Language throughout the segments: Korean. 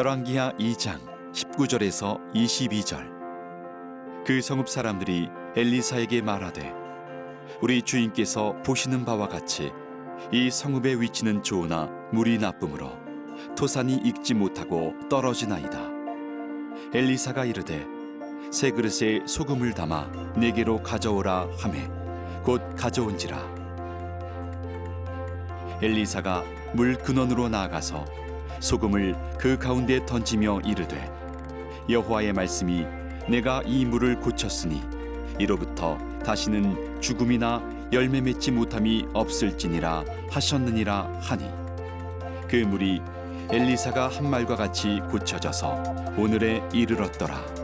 열왕기하 2장 19절에서 22절. 그 성읍 사람들이 엘리사에게 말하되 우리 주인께서 보시는 바와 같이 이 성읍의 위치는 좋으나 물이 나쁨으로 토산이 익지 못하고 떨어지나이다. 엘리사가 이르되 새 그릇에 소금을 담아 내게로 가져오라 하매 곧 가져온지라. 엘리사가 물 근원으로 나아가서 소금을 그 가운데 던지며 이르되 여호와의 말씀이 내가 이 물을 고쳤으니 이로부터 다시는 죽음이나 열매 맺지 못함이 없을지니라 하셨느니라 하니 그 물이 엘리사가 한 말과 같이 고쳐져서 오늘에 이르렀더라.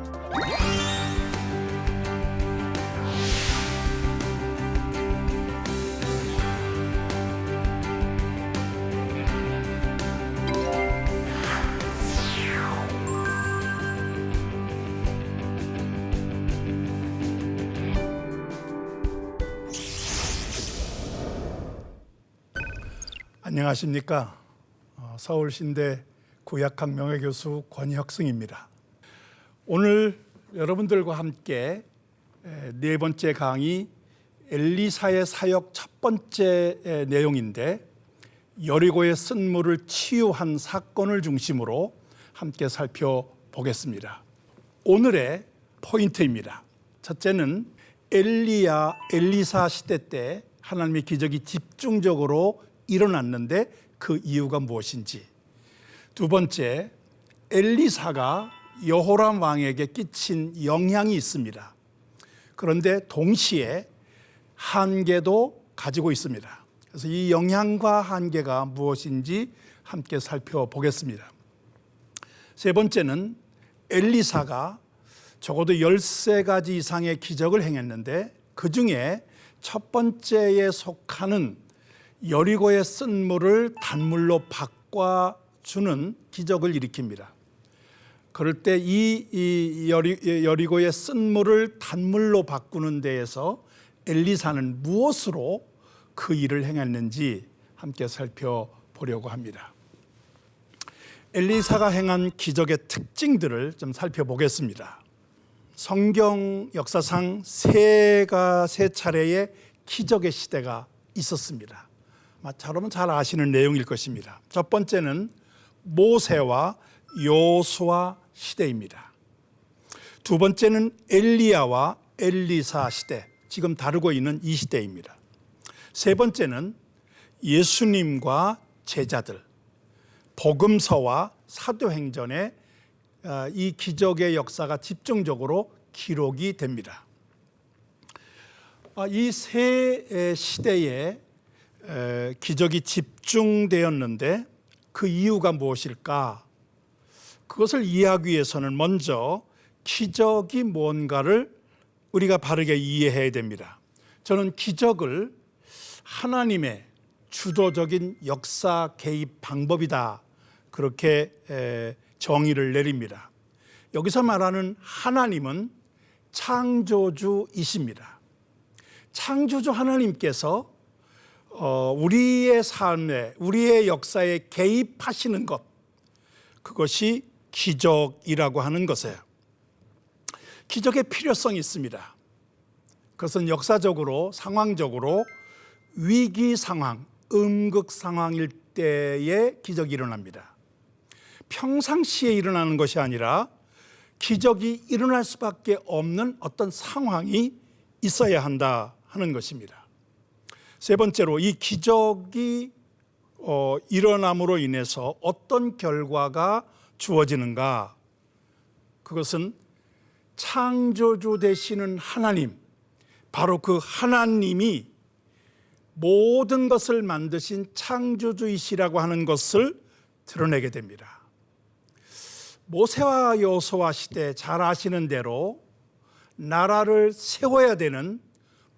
안녕하십니까. 서울신대 구약학 명예교수 권혁승입니다. 오늘 여러분들과 함께 네 번째 강의 엘리사의 사역 첫 번째 내용인데 여리고의 쓴물을 치유한 사건을 중심으로 함께 살펴보겠습니다. 오늘의 포인트입니다. 첫째는 엘리사 시대 때 하나님의 기적이 집중적으로 일어났는데 그 이유가 무엇인지. 두 번째, 엘리사가 여호람 왕에게 끼친 영향이 있습니다. 그런데 동시에 한계도 가지고 있습니다. 그래서 이 영향과 한계가 무엇인지 함께 살펴보겠습니다. 세 번째는 엘리사가 적어도 13가지 이상의 기적을 행했는데 그 중에 첫 번째에 속하는 여리고의 쓴물을 단물로 바꿔주는 기적을 일으킵니다. 그럴 때 이 여리고의 쓴물을 단물로 바꾸는 데에서 엘리사는 무엇으로 그 일을 행했는지 함께 살펴보려고 합니다. 엘리사가 행한 기적의 특징들을 좀 살펴보겠습니다. 성경 역사상 세 차례의 기적의 시대가 있었습니다. 여러분 잘 아시는 내용일 것입니다. 첫 번째는 모세와 여호수아 시대입니다. 두 번째는 엘리야와 엘리사 시대, 지금 다루고 있는 이 시대입니다. 세 번째는 예수님과 제자들, 복음서와 사도행전에 이 기적의 역사가 집중적으로 기록이 됩니다. 이 세 시대에 기적이 집중되었는데 그 이유가 무엇일까? 그것을 이해하기 위해서는 먼저 기적이 뭔가를 우리가 바르게 이해해야 됩니다. 저는 기적을 하나님의 주도적인 역사 개입 방법이다, 그렇게 정의를 내립니다. 여기서 말하는 하나님은 창조주이십니다. 창조주 하나님께서 우리의 삶에, 우리의 역사에 개입하시는 것, 그것이 기적이라고 하는 것이에요. 기적의 필요성이 있습니다. 그것은 역사적으로, 상황적으로 위기 상황, 음극 상황일 때에 기적이 일어납니다. 평상시에 일어나는 것이 아니라 기적이 일어날 수밖에 없는 어떤 상황이 있어야 한다 하는 것입니다. 세 번째로 이 기적이 일어남으로 인해서 어떤 결과가 주어지는가? 그것은 창조주 되시는 하나님, 바로 그 하나님이 모든 것을 만드신 창조주이시라고 하는 것을 드러내게 됩니다. 모세와 여호수아 시대 잘 아시는 대로 나라를 세워야 되는,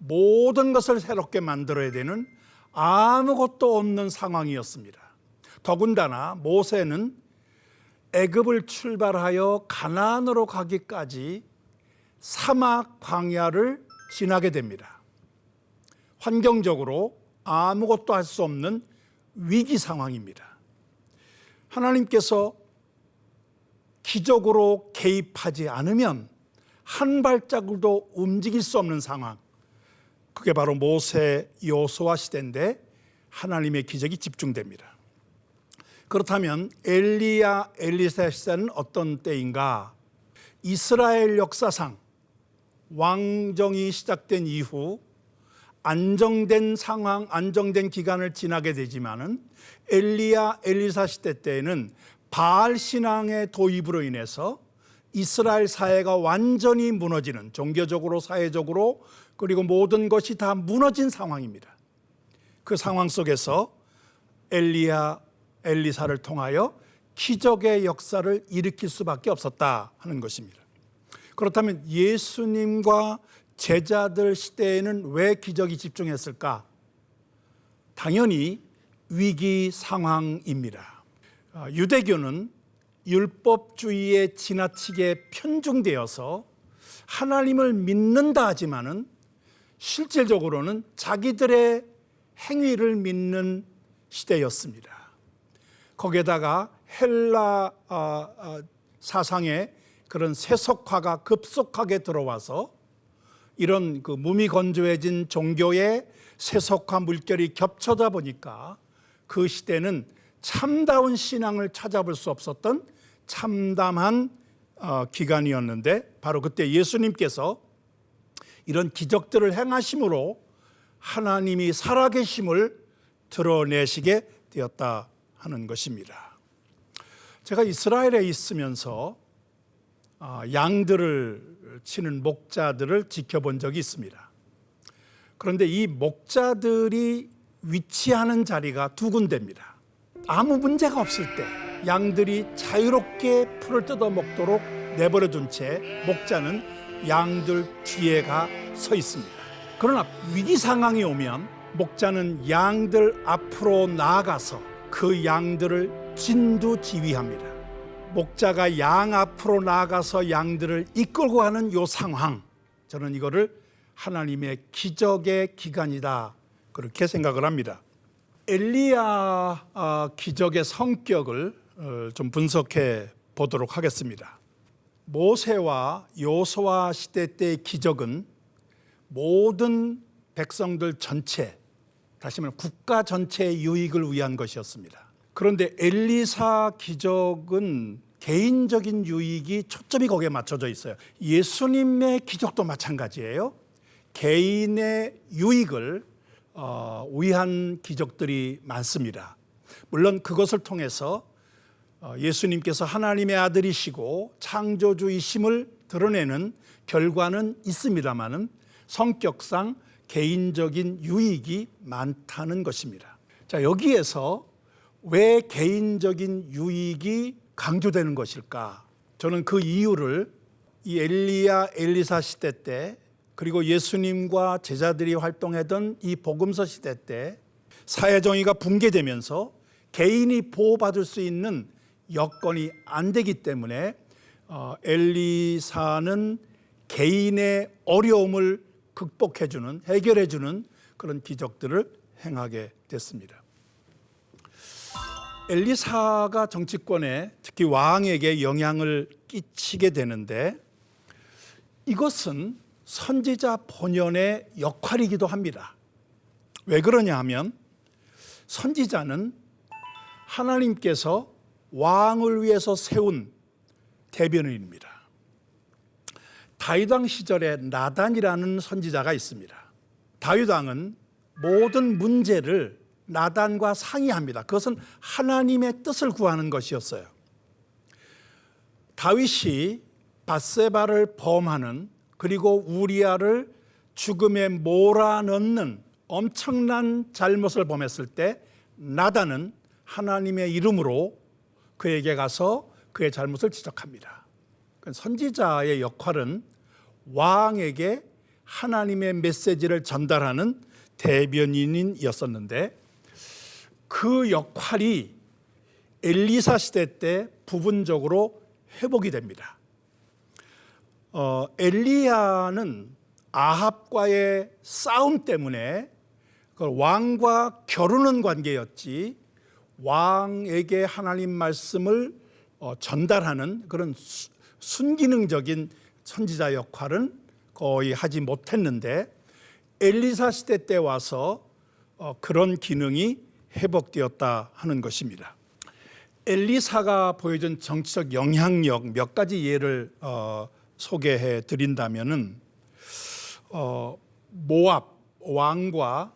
모든 것을 새롭게 만들어야 되는 아무것도 없는 상황이었습니다. 더군다나 모세는 애굽을 출발하여 가나안으로 가기까지 사막 광야를 지나게 됩니다. 환경적으로 아무것도 할 수 없는 위기 상황입니다. 하나님께서 기적으로 개입하지 않으면 한 발자국도 움직일 수 없는 상황. 그게 바로 모세 여호수아 시대인데 하나님의 기적이 집중됩니다. 그렇다면 엘리야 엘리사 시대는 어떤 때인가? 이스라엘 역사상 왕정이 시작된 이후 안정된 상황, 안정된 기간을 지나게 되지만은 엘리야 엘리사 시대 때에는 바알 신앙의 도입으로 인해서 이스라엘 사회가 완전히 무너지는, 종교적으로 사회적으로 그리고 모든 것이 다 무너진 상황입니다. 그 상황 속에서 엘리야 엘리사를 통하여 기적의 역사를 일으킬 수밖에 없었다 하는 것입니다. 그렇다면 예수님과 제자들 시대에는 왜 기적이 집중했을까? 당연히 위기 상황입니다. 유대교는 율법주의에 지나치게 편중되어서 하나님을 믿는다 하지만은 실질적으로는 자기들의 행위를 믿는 시대였습니다. 거기에다가 헬라 사상의 그런 세속화가 급속하게 들어와서 이런 그 무미건조해진 종교의 세속화 물결이 겹쳐다 보니까 그 시대는 참다운 신앙을 찾아볼 수 없었던 참담한 기간이었는데, 바로 그때 예수님께서 이런 기적들을 행하심으로 하나님이 살아계심을 드러내시게 되었다 하는 것입니다. 제가 이스라엘에 있으면서 양들을 치는 목자들을 지켜본 적이 있습니다. 그런데 이 목자들이 위치하는 자리가 두 군데입니다. 아무 문제가 없을 때 양들이 자유롭게 풀을 뜯어 먹도록 내버려 둔 채 목자는 양들 뒤에 가 서 있습니다. 그러나 위기 상황이 오면 목자는 양들 앞으로 나아가서 그 양들을 진두지휘합니다. 목자가 양 앞으로 나아가서 양들을 이끌고 가는 이 상황, 저는 이거를 하나님의 기적의 기간이다 그렇게 생각을 합니다. 엘리야 기적의 성격을 좀 분석해 보도록 하겠습니다. 모세와 여호수아 시대 때의 기적은 모든 백성들 전체, 다시 말하면 국가 전체의 유익을 위한 것이었습니다. 그런데 엘리사 기적은 개인적인 유익이 초점이 거기에 맞춰져 있어요. 예수님의 기적도 마찬가지예요. 개인의 유익을 위한 기적들이 많습니다. 물론 그것을 통해서 예수님께서 하나님의 아들이시고 창조주이심을 드러내는 결과는 있습니다마는 성격상 개인적인 유익이 많다는 것입니다. 자, 여기에서 왜 개인적인 유익이 강조되는 것일까? 저는 그 이유를 이 엘리야 엘리사 시대 때, 그리고 예수님과 제자들이 활동하던 이 복음서 시대 때 사회정의가 붕괴되면서 개인이 보호받을 수 있는 여건이 안 되기 때문에 엘리사는 개인의 어려움을 극복해주는, 해결해주는 그런 기적들을 행하게 됐습니다. 엘리사가 정치권에, 특히 왕에게 영향을 끼치게 되는데, 이것은 선지자 본연의 역할이기도 합니다. 왜 그러냐 하면 선지자는 하나님께서 왕을 위해서 세운 대변인입니다. 다윗 왕 시절에 나단이라는 선지자가 있습니다. 다윗 왕은 모든 문제를 나단과 상의합니다. 그것은 하나님의 뜻을 구하는 것이었어요. 다윗이 밧세바를 범하는, 그리고 우리아를 죽음에 몰아넣는 엄청난 잘못을 범했을 때 나단은 하나님의 이름으로 그에게 가서 그의 잘못을 지적합니다. 선지자의 역할은 왕에게 하나님의 메시지를 전달하는 대변인이었었는데, 그 역할이 엘리사 시대 때 부분적으로 회복이 됩니다. 엘리야는 아합과의 싸움 때문에 왕과 겨루는 관계였지 왕에게 하나님 말씀을 전달하는 그런 순기능적인 선지자 역할은 거의 하지 못했는데 엘리사 시대 때 와서 그런 기능이 회복되었다 하는 것입니다. 엘리사가 보여준 정치적 영향력 몇 가지 예를 소개해 드린다면은 모압 왕과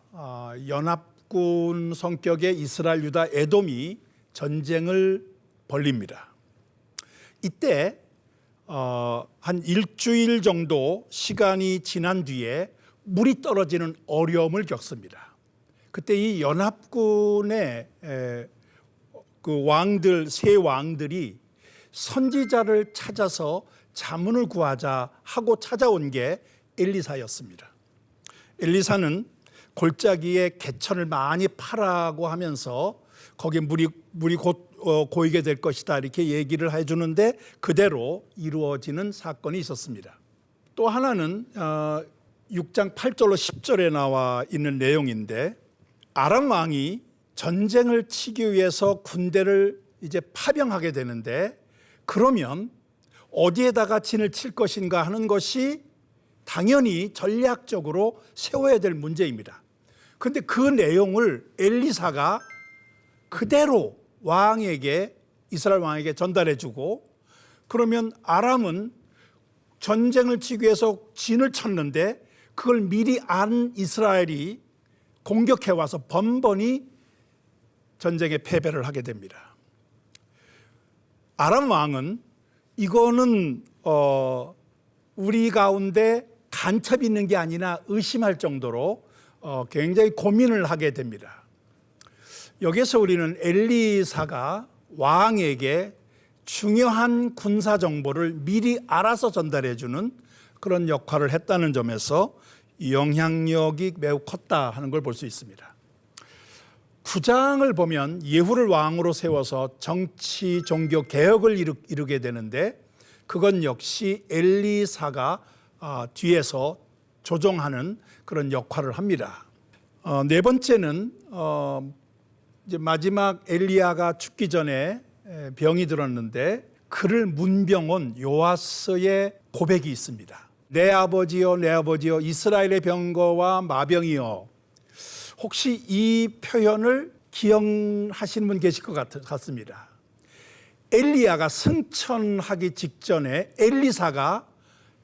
연합군 성격의 이스라엘, 유다, 에돔이 전쟁을 벌립니다. 이때 한 일주일 정도 시간이 지난 뒤에 물이 떨어지는 어려움을 겪습니다. 그때 이 연합군의 그 왕들, 세 왕들이 선지자를 찾아서 자문을 구하자 하고 찾아온 게 엘리사였습니다. 엘리사는 골짜기에 개천을 많이 파라고 하면서 거기에 물이 곧 고이게 될 것이다 이렇게 얘기를 해주는데 그대로 이루어지는 사건이 있었습니다. 또 하나는 6장 8절로 10절에 나와 있는 내용인데 아람 왕이 전쟁을 치기 위해서 군대를 이제 파병하게 되는데 그러면 어디에다가 진을 칠 것인가 하는 것이 당연히 전략적으로 세워야 될 문제입니다. 그런데 그 내용을 엘리사가 그대로 왕에게, 이스라엘 왕에게 전달해주고, 그러면 아람은 전쟁을 치기 위해서 진을 쳤는데 그걸 미리 안 이스라엘이 공격해 와서 번번이 전쟁에 패배를 하게 됩니다. 아람 왕은 이거는 우리 가운데 간첩이 있는 게 아니라 의심할 정도로 굉장히 고민을 하게 됩니다. 여기서 우리는 엘리사가 왕에게 중요한 군사 정보를 미리 알아서 전달해 주는 그런 역할을 했다는 점에서 영향력이 매우 컸다 하는 걸 볼 수 있습니다. 9장을 보면 예후를 왕으로 세워서 정치 종교 개혁을 이루게 되는데 그건 역시 엘리사가 뒤에서 조종하는 그런 역할을 합니다. 네 번째는 이제 마지막 엘리야가 죽기 전에 병이 들었는데 그를 문병 요아스의 고백이 있습니다. 내 아버지여 내 아버지여 이스라엘의 병거와 마병이여. 혹시 이 표현을 기억하시는 분 계실 것 같습니다. 엘리야가 승천하기 직전에 엘리사가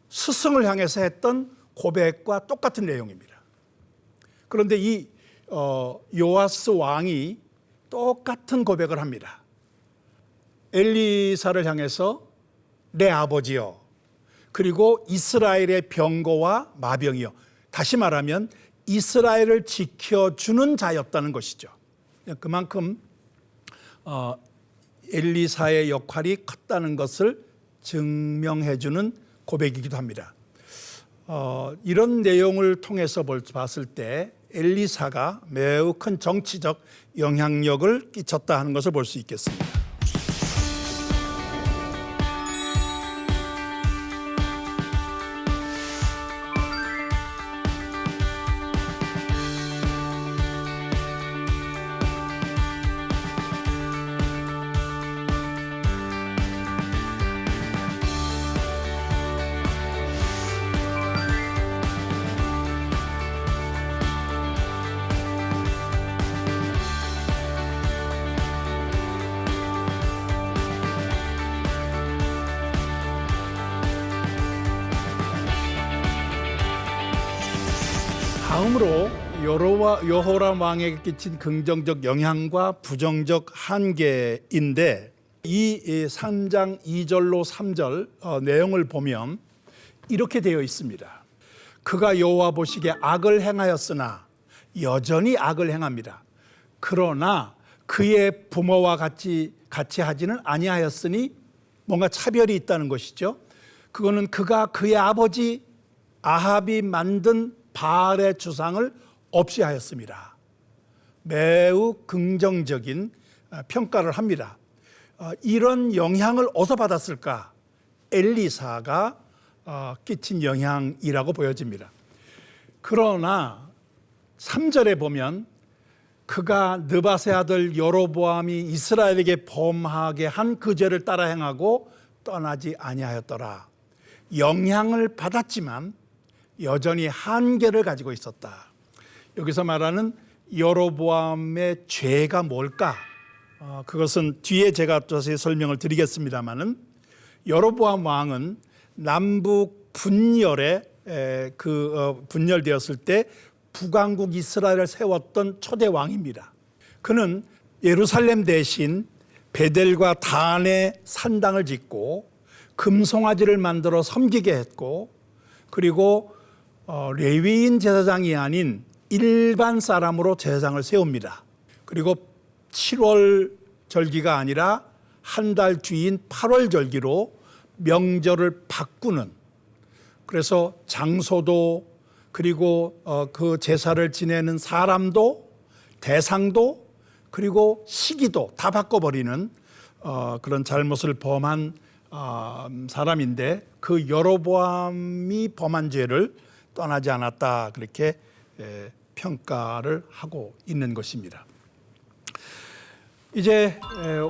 스승을 향해서 했던 고백과 똑같은 내용입니다. 그런데 이 요아스 왕이 똑같은 고백을 합니다. 엘리사를 향해서 내 아버지여, 그리고 이스라엘의 병거와 마병이여. 다시 말하면 이스라엘을 지켜주는 자였다는 것이죠. 그만큼 엘리사의 역할이 컸다는 것을 증명해주는 고백이기도 합니다. 이런 내용을 통해서 봤을 때 엘리사가 매우 큰 정치적 영향력을 끼쳤다 하는 것을 볼 수 있겠습니다. 다음으로 여호람 왕에게 끼친 긍정적 영향과 부정적 한계인데 이 3장 2절로 3절 내용을 보면 이렇게 되어 있습니다. 그가 여호와 보시기에 악을 행하였으나 여전히 악을 행합니다. 그러나 그의 부모와 같이 하지는 아니하였으니 뭔가 차별이 있다는 것이죠. 그거는 그가 그의 아버지 아합이 만든 바알의 주상을 없이 하였습니다. 매우 긍정적인 평가를 합니다. 이런 영향을 어디서 받았을까? 엘리사가 끼친 영향이라고 보여집니다. 그러나 3절에 보면 그가 느밧의 아들 여로보암이 이스라엘에게 범하게 한 그 죄를 따라 행하고 떠나지 아니하였더라. 영향을 받았지만 여전히 한계를 가지고 있었다. 여기서 말하는 여로보암의 죄가 뭘까? 그것은 뒤에 제가 자세히 설명을 드리겠습니다마는 여로보암 왕은 남북 분열에 분열되었을 때 북왕국 이스라엘을 세웠던 초대 왕입니다. 그는 예루살렘 대신 베델과 단에 산당을 짓고 금송아지를 만들어 섬기게 했고, 그리고 레위인 제사장이 아닌 일반 사람으로 제사장을 세웁니다. 그리고 7월 절기가 아니라 한 달 뒤인 8월 절기로 명절을 바꾸는, 그래서 장소도 그리고 그 제사를 지내는 사람도 대상도 그리고 시기도 다 바꿔버리는 그런 잘못을 범한 사람인데, 그 여로보암이 범한 죄를 떠나지 않았다, 그렇게 평가를 하고 있는 것입니다. 이제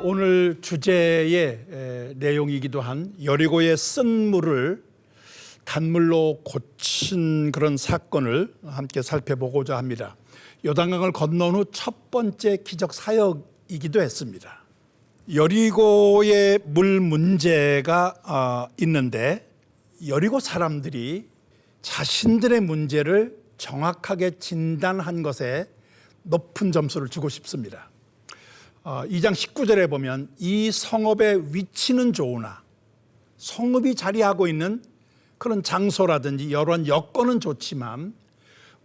오늘 주제의 내용이기도 한 여리고의 쓴 물을 단물로 고친 그런 사건을 함께 살펴보고자 합니다. 요단강을 건넌 후 첫 번째 기적 사역이기도 했습니다. 여리고의 물 문제가 있는데, 여리고 사람들이 자신들의 문제를 정확하게 진단한 것에 높은 점수를 주고 싶습니다. 2장 19절에 보면 이 성읍의 위치는 좋으나, 성읍이 자리하고 있는 그런 장소라든지 여러 여건은 좋지만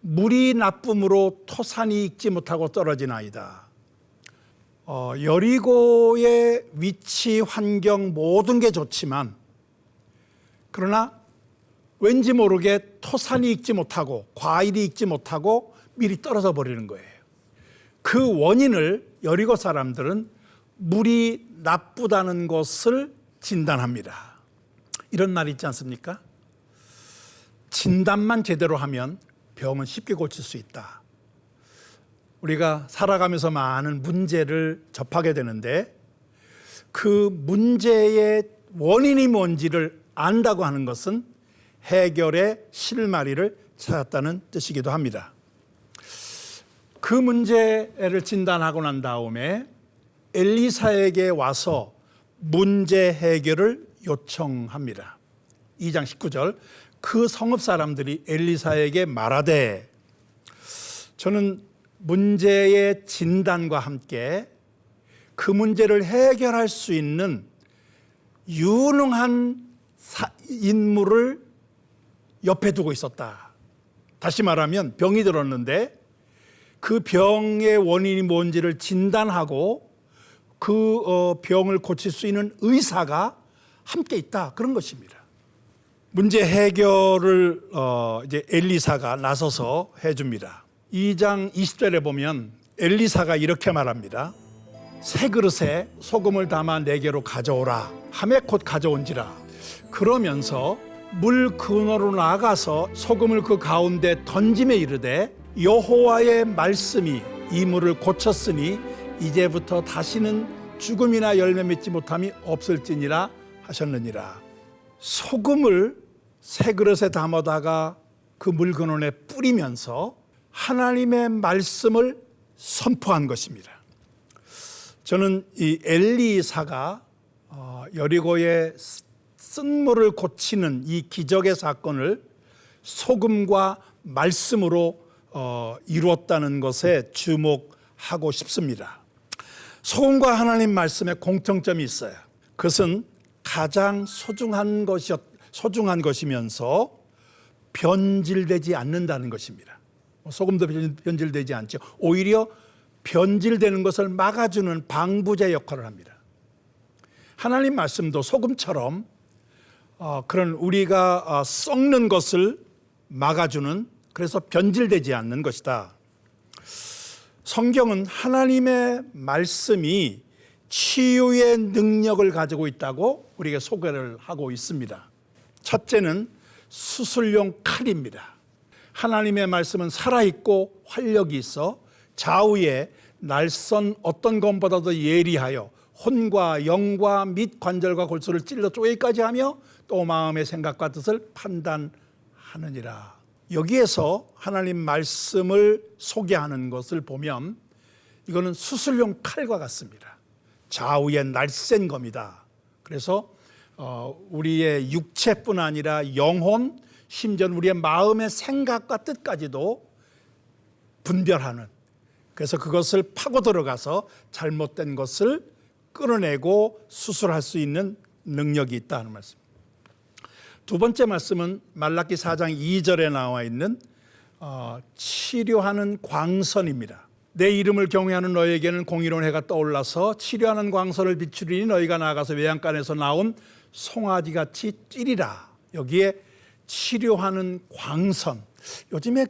물이 나쁨으로 토산이 익지 못하고 떨어지나이다. 여리고의 위치, 환경 모든 게 좋지만, 그러나 왠지 모르게 토산이 익지 못하고 과일이 익지 못하고 밀이 떨어져 버리는 거예요. 그 원인을 여리고 사람들은 물이 나쁘다는 것을 진단합니다. 이런 말 있지 않습니까? 진단만 제대로 하면 병은 쉽게 고칠 수 있다. 우리가 살아가면서 많은 문제를 접하게 되는데, 그 문제의 원인이 뭔지를 안다고 하는 것은 해결의 실마리를 찾았다는 뜻이기도 합니다. 그 문제를 진단하고 난 다음에 엘리사에게 와서 문제 해결을 요청합니다. 2장 19절, 그 성읍 사람들이 엘리사에게 말하되, 저는 문제의 진단과 함께 그 문제를 해결할 수 있는 유능한 인물을 옆에 두고 있었다. 다시 말하면 병이 들었는데 그 병의 원인이 뭔지를 진단하고 그 병을 고칠 수 있는 의사가 함께 있다, 그런 것입니다. 문제 해결을 이제 엘리사가 나서서 해줍니다. 2장 20절에 보면 엘리사가 이렇게 말합니다. 새 그릇에 소금을 담아 내게로 가져오라 하매 곧 가져온지라. 그러면서 물 근원으로 나아가서 소금을 그 가운데 던짐에 이르되, 여호와의 말씀이 이 물을 고쳤으니 이제부터 다시는 죽음이나 열매 맺지 못함이 없을지니라 하셨느니라. 소금을 새 그릇에 담아다가 그 물 근원에 뿌리면서 하나님의 말씀을 선포한 것입니다. 저는 이 엘리사가 여리고의 쓴 물을 고치는 이 기적의 사건을 소금과 말씀으로 이루었다는 것에 주목하고 싶습니다. 소금과 하나님 말씀에 공통점이 있어요. 그것은 가장 소중한 것이면서 변질되지 않는다는 것입니다. 소금도 변질되지 않죠. 오히려 변질되는 것을 막아주는 방부제 역할을 합니다. 하나님 말씀도 소금처럼 그런 우리가 썩는 것을 막아주는, 그래서 변질되지 않는 것이다. 성경은 하나님의 말씀이 치유의 능력을 가지고 있다고 우리에게 소개를 하고 있습니다. 첫째는 수술용 칼입니다. 하나님의 말씀은 살아있고 활력이 있어 좌우에 날선 어떤 것보다도 예리하여 혼과 영과 및 관절과 골수를 찔러 쪼개기까지 하며 또 마음의 생각과 뜻을 판단하느니라. 여기에서 하나님 말씀을 소개하는 것을 보면 이거는 수술용 칼과 같습니다. 좌우에 날쌘 겁니다. 그래서 우리의 육체뿐 아니라 영혼, 심지어 우리의 마음의 생각과 뜻까지도 분별하는, 그래서 그것을 파고 들어가서 잘못된 것을 끌어내고 수술할 수 있는 능력이 있다는 말씀. 두 번째 말씀은 말라기 4장 2절에 나와 있는 치료하는 광선입니다. 내 이름을 경외하는 너에게는 공의로운 해가 떠올라서 치료하는 광선을 비추리니 너희가 나아가서 외양간에서 나온 송아지같이 뛰리라. 여기에 치료하는 광선, 요즘에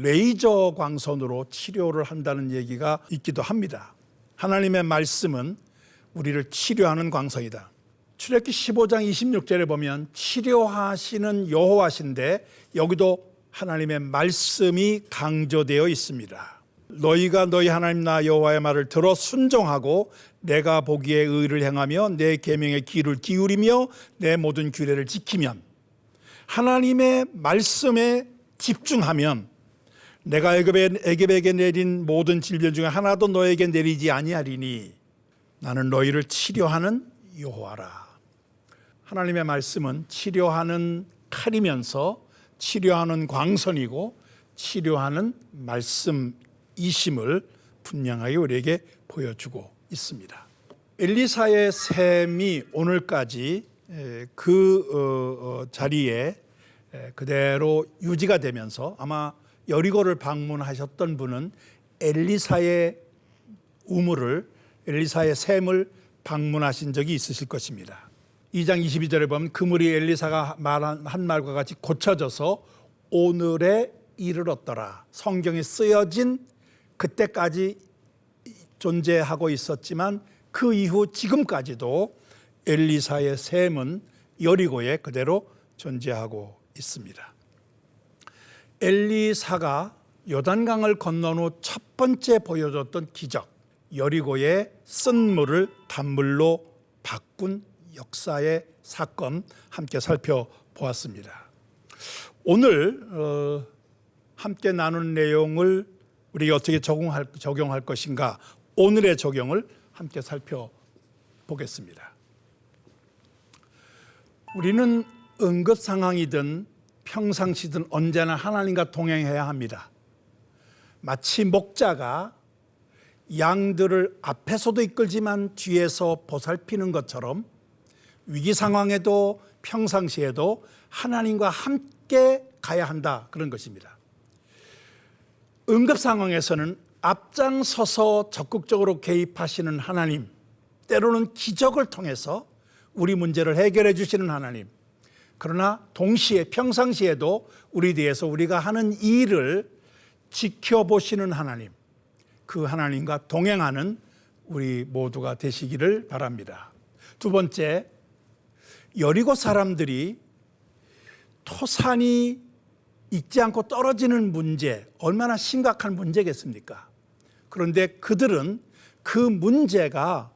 레이저 광선으로 치료를 한다는 얘기가 있기도 합니다. 하나님의 말씀은 우리를 치료하는 광선이다. 출애굽기 15장 26절에 보면 치료하시는 여호와신데 여기도 하나님의 말씀이 강조되어 있습니다. 너희가 너희 하나님 나 여호와의 말을 들어 순종하고 내가 보기에 의를 행하며 내 계명에 귀를 기울이며 내 모든 규례를 지키면, 하나님의 말씀에 집중하면 내가 애굽에게 내린 모든 질병 중에 하나도 너에게 내리지 아니하리니 나는 너희를 치료하는 여호와라. 하나님의 말씀은 치료하는 칼이면서 치료하는 광선이고 치료하는 말씀이심을 분명하게 우리에게 보여주고 있습니다. 엘리사의 셈이 오늘까지 그 자리에 그대로 유지가 되면서 아마 여리고를 방문하셨던 분은 엘리사의 우물을, 엘리사의 셈을 방문하신 적이 있으실 것입니다. 2장 22절에 보면 그물이 엘리사가 한 말과 같이 고쳐져서 오늘에 이르렀더라. 성경에 쓰여진 그때까지 존재하고 있었지만 그 이후 지금까지도 엘리사의 셈은 여리고에 그대로 존재하고 있습니다. 엘리사가 요단강을 건넌 후 첫 번째 보여줬던 기적, 여리고의 쓴 물을 단물로 바꾼 역사의 사건 함께 살펴보았습니다. 오늘 함께 나눈 내용을 우리가 어떻게 적용할 것인가, 오늘의 적용을 함께 살펴보겠습니다. 우리는 응급 상황이든 평상시든 언제나 하나님과 동행해야 합니다. 마치 목자가 양들을 앞에서도 이끌지만 뒤에서 보살피는 것처럼 위기 상황에도 평상시에도 하나님과 함께 가야 한다, 그런 것입니다. 응급 상황에서는 앞장서서 적극적으로 개입하시는 하나님, 때로는 기적을 통해서 우리 문제를 해결해 주시는 하나님, 그러나 동시에 평상시에도 우리 뒤에서 우리가 하는 일을 지켜보시는 하나님, 그 하나님과 동행하는 우리 모두가 되시기를 바랍니다. 두 번째, 여리고 사람들이 토산이 익지 않고 떨어지는 문제, 얼마나 심각한 문제겠습니까? 그런데 그들은 그 문제가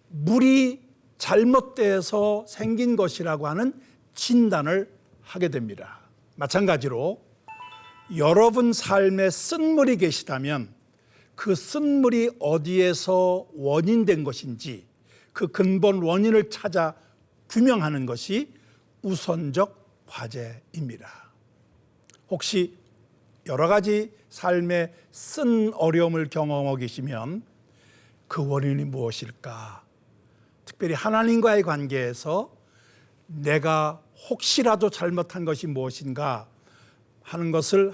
물이 잘못돼서 생긴 것이라고 하는 진단을 하게 됩니다. 마찬가지로 여러분 삶에 쓴물이 계시다면 그 쓴물이 어디에서 원인된 것인지 그 근본 원인을 찾아 규명하는 것이 우선적 과제입니다. 혹시 여러 가지 삶의 쓴 어려움을 경험하고 계시면 그 원인이 무엇일까? 특별히 하나님과의 관계에서 내가 혹시라도 잘못한 것이 무엇인가 하는 것을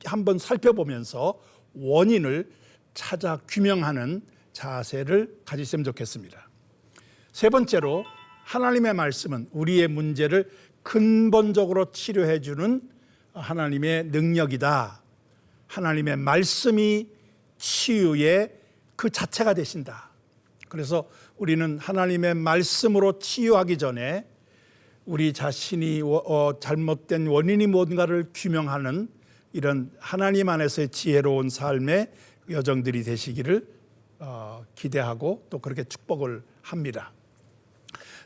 한번 살펴보면서 원인을 찾아 규명하는 자세를 가지시면 좋겠습니다. 세 번째로, 하나님의 말씀은 우리의 문제를 근본적으로 치료해 주는 하나님의 능력이다. 하나님의 말씀이 치유의 그 자체가 되신다. 그래서 우리는 하나님의 말씀으로 치유하기 전에 우리 자신이 잘못된 원인이 뭔가를 규명하는 이런 하나님 안에서의 지혜로운 삶의 여정들이 되시기를 기대하고 또 그렇게 축복을 합니다.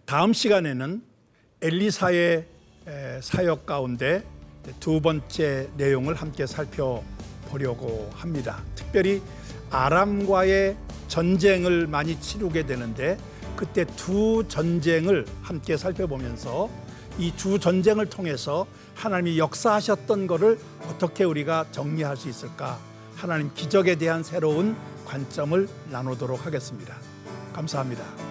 다음 시간에는 엘리사의 사역 가운데 두 번째 내용을 함께 살펴보려고 합니다. 특별히 아람과의 전쟁을 많이 치르게 되는데 그때 두 전쟁을 함께 살펴보면서 이 두 전쟁을 통해서 하나님이 역사하셨던 것을 어떻게 우리가 정리할 수 있을까? 하나님 기적에 대한 새로운 관점을 나누도록 하겠습니다. 감사합니다.